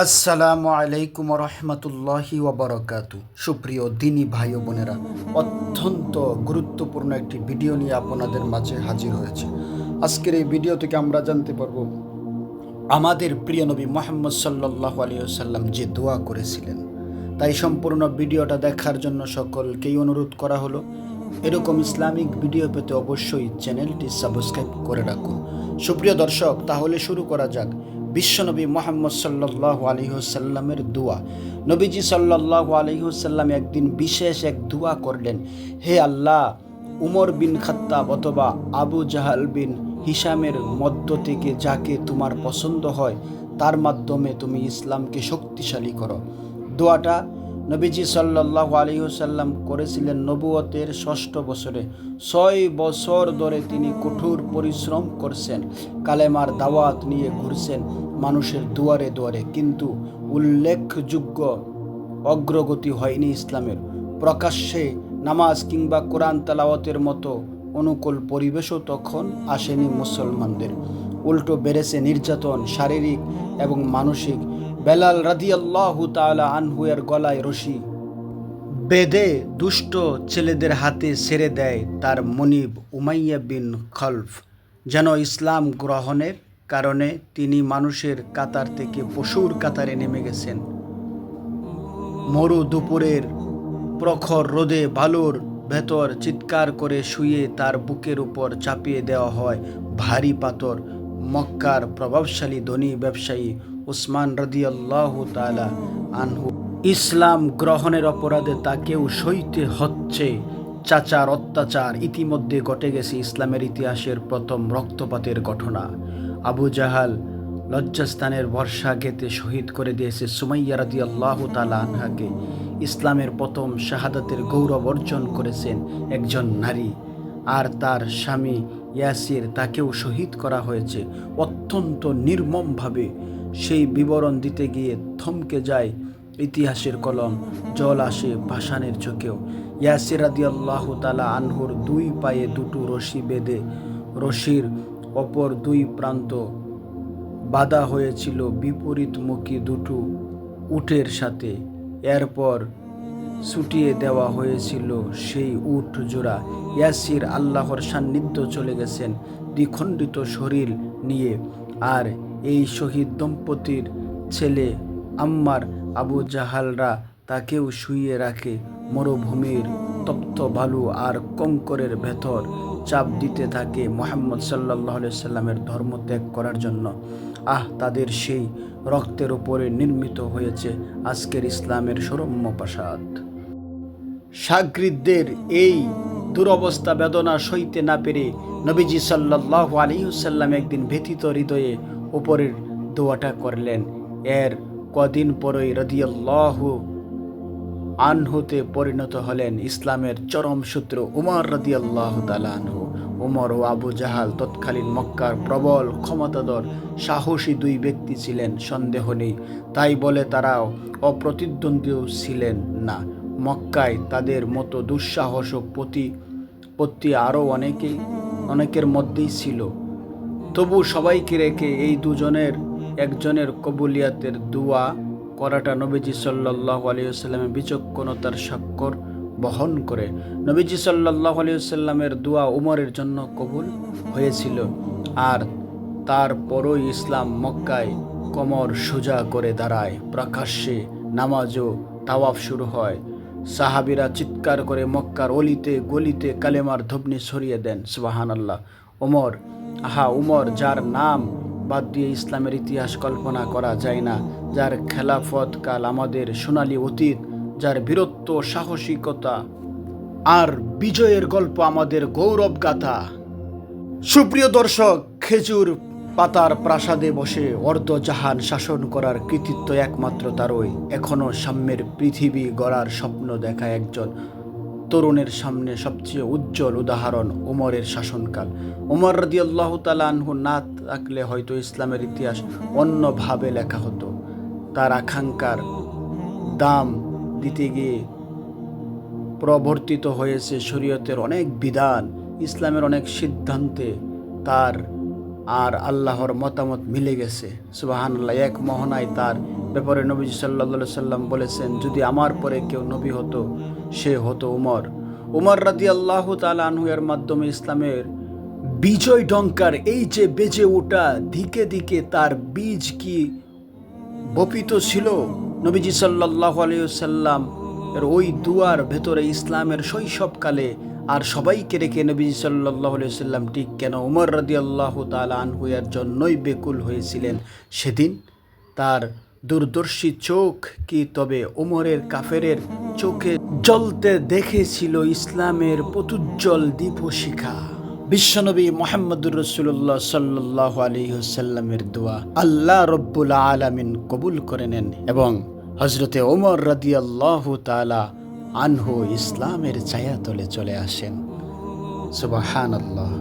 আসসালামু আলাইকুম রহমতুল্লাহি ওবরাকাতু। সুপ্রিয় দিনী ভাই ও বোনেরা, অত্যন্ত গুরুত্বপূর্ণ একটি ভিডিও নিয়ে আপনাদের মাঝে হাজির হয়েছে। আজকের এই ভিডিও থেকে আমরা জানতে পারব আমাদের প্রিয় নবী মুহাম্মদ সাল্লাল্লাহু আলাইহি ওয়াসাল্লাম যে দোয়া করেছিলেন। তাই সম্পূর্ণ ভিডিওটা দেখার জন্য সকলকেই অনুরোধ করা হলো। এরকম ইসলামিক ভিডিও পেতে অবশ্যই চ্যানেলটি সাবস্ক্রাইব করে রাখুন। সুপ্রিয় দর্শক, তাহলে শুরু করা যাক। বিশ্বনবী মুহাম্মদ সাল্লাল্লাহু আলাইহি ওয়াসাল্লামের দোয়া। নবীজি সাল্লাল্লাহু আলাইহি ওয়াসাল্লাম একদিন বিশেষ এক দোয়া করলেন। হে আল্লাহ, উমর বিন খাত্তাব অথবা আবু জাহাল বিন হিশামের মধ্য থেকে যাকে তোমার পছন্দ হয় তার মাধ্যমে তুমি ইসলামকে শক্তিশালী করো। দোয়াটা নবীজি সাল্লাল্লাহু আলাইহি ওয়াসাল্লাম করেছিলেন নবুয়তের ৬ষ্ঠ বছরে। ৬ বছর ধরে তিনি কঠোর পরিশ্রম করছেন, কালেমার দাওয়াত নিয়ে ঘুরছেন মানুষের দুয়ারে দুয়ারে, কিন্তু উল্লেখযোগ্য অগ্রগতি হয়নি ইসলামের। প্রকাশ্যে নামাজ কিংবা কোরআন তেলাওয়াতের মতো অনুকূল পরিবেশও তখন আসেনি মুসলমানদের। উল্টো বেড়েছে নির্যাতন, শারীরিক এবং মানসিক। বেলাল রাদিয়াল্লাহু তাআলা আনহু এর গলায় রশি বেঁধে দুষ্ট ছেলেদের হাতে ছেড়ে দেয় তার মনিব উমাইয়া বিন খলফ, যেন ইসলাম গ্রহণের কারণে তিনি মানুষের কাতার থেকে পশুর কাতারে নেমে গেছেন। মরু দুপুরের প্রখর রোদে বালুর ভেতর চিৎকার করে শুয়ে তার বুকের উপর চাপিয়ে দেওয়া হয় ভারী পাথর। মক্কার প্রভাবশালী ধনী ব্যবসায়ী উসমান রাদিয়াল্লাহু তাআলা আনহু ইসলাম গ্রহণের অপরাধে তাকেও সইতে হচ্ছে চাচার অত্যাচার। ইতিমধ্যে ঘটে গেছে ইসলামের ইতিহাসের প্রথম রক্তপাতের ঘটনা। আবু জাহাল লজ্জাস্থানের বর্ষা গেতে শহীদ করে দিয়েছে সুমাইয়া রাদিয়াল্লাহু তাআলা আনহাকে। ইসলামের প্রথম শাহাদাতের গৌরব অর্জন করেছেন একজন নারী, আর তার স্বামী ইয়াসির, তাকেও শহীদ করা হয়েছে অত্যন্ত নির্মমভাবে। সেই বিবরণ দিতে গিয়ে থমকে যায় ইতিহাসের কলম, জল আসে ভাসানের চোখেও। ইয়াসির রাদিয়াল্লাহু তাআলা আনহুর 2 পায়ে 2টো রশি বেঁধে রশির অপর 2 প্রান্ত বাঁধা হয়েছিল বিপরীতমুখী 2টো উটের সাথে। এরপর ছুটিয়ে দেওয়া হয়েছিল সেই উট জোড়া। ইয়াসির আল্লাহর সান্নিধ্য চলে গেছেন দ্বিখণ্ডিত শরীর নিয়ে, আর এই শহীদ দম্পতির ছেলে আম্মার, আবু জাহালরা তাকেও শুইয়ে রাখে মরুভূমির তপ্ত বালু আর কঙ্করের ভেতর। চাপ দিতে থাকে মুহাম্মদ সাল্লাল্লাহু আলাইহি সাল্লামের ধর্ম ত্যাগ করার জন্য। তাদের সেই রক্তের উপরে নির্মিত হয়েছে আজকের ইসলামের সৌরম্য প্রাসাদ। শাগরিদদের এই দুরবস্থা বেদনা সইতে না পেরে নবীজি সাল্লাল্লাহু আলাইহি ওয়াসাল্লাম একদিন ব্যথিত হৃদয়ে উপরের দোয়াটা করলেন। এর কদিন পরই রাদিয়াল্লাহু আনহুতে পরিণত হলেন ইসলামের চরম শত্রু উমর রাদিয়াল্লাহু তাআলা আনহু। উমর ও আবু জাহাল তৎকালীন মক্কার প্রবল ক্ষমতাধর সাহসী 2 ব্যক্তি ছিলেন, সন্দেহ নেই। তাই বলে তারাও অপ্রতিদ্বন্দ্বীও ছিলেন না। মক্কায় তাদের মতো দুঃসাহস ও প্রতিপত্তি আরও অনেকের মধ্যেই ছিল। তবু সবাইকে রেখে এই দুজনের একজনের কবুলিয়াতের দোয়া করাটা নবীজি সাল্লাল্লাহু আলাইহি ওয়াসাল্লামের বিচক্ষণতার স্বাক্ষর বহন করে। নবীজি সাল্লাল্লাহু আলাইহি ওয়াসাল্লামের দোয়া উমরের জন্য কবুল হয়েছিল, আর তারপরই ইসলাম মক্কায় কোমর সোজা করে দাঁড়ায়। প্রকাশ্যে নামাজ ও তাওয়াফ শুরু হয়। সাহাবীরা চিৎকার করে মক্কার অলিতে গলিতে কালেমার ধ্বনি ছড়িয়ে দেন। সুবহানাল্লাহ। উমর, যার নাম বাদ দিয়ে ইসলামের ইতিহাস কল্পনা করা যায় না, যার খেলাফত কাল আমাদের সোনালী অতীত, যার বীরত্ব, সাহসিকতা আর বিজয়ের গল্প আমাদের গৌরব গাথা। সুপ্রিয় দর্শক, খেজুর পাতার প্রাসাদে বসে অর্ধজাহান শাসন করার কৃতিত্ব একমাত্র তারই। এখনও সাম্যের পৃথিবী গড়ার স্বপ্ন দেখা একজন তরুণের সামনে সবচেয়ে উজ্জ্বল উদাহরণ উমরের শাসনকাল। উমর রাদিয়াল্লাহু তাআলা আনহু না থাকলে হয়তো ইসলামের ইতিহাস অন্যভাবে লেখা হতো। তার আকাঙ্ক্ষার দাম দিতে গিয়ে প্রবর্তিত হয়েছে শরীয়তের অনেক বিধান, ইসলামের অনেক সিদ্ধান্তে তার আর আল্লাহর মতামত মিলে গেছে। সুবহানাল্লাহ। এক মোহনায় তার ব্যাপারে নবীজি সাল্লাল্লাহু সাল্লাম বলেছেন, যদি আমার পরে কেউ নবী হতো সে হতো উমর। উমর রাদিয়াল্লাহু তাআলা আনহু এর মাধ্যমে ইসলামের বিজয় ডঙ্কার এই যে বেজে ওঠা, দিকে দিকে তার বীজ কি বপিত ছিল। নবীজি সাল্লাল্লাহু আলাইহি সাল্লাম এর ওই দুয়ার ভেতরে ইসলামের শৈশবকালে আর সবাইকে রেখে নবীজি সাল্লাল্লাহু আলাইহি সাল্লাম ঠিক কেন উমর রাদিয়াল্লাহু তাআলা আনহু এর জন্যই বেকুল হয়েছিলেন সেদিন। তার দূরদর্শী চোখ কি তবে উমরের কাফেরের চোখে জ্বলতে দেখেছিল ইসলামের প্রতুজ্জ্বল দীপশিখা। বিশ্বনবী মুহাম্মদুর রাসূলুল্লাহ সাল্লাল্লাহু আলাইহি ওয়াসাল্লামের দোয়া আল্লাহ রব্বুল আলামিন কবুল করে নেন এবং হযরতে ওমর রাদিয়াল্লাহু তাআলা আনহু ইসলামের ছায়াতলে চলে আসেন। সুবহানাল্লাহ।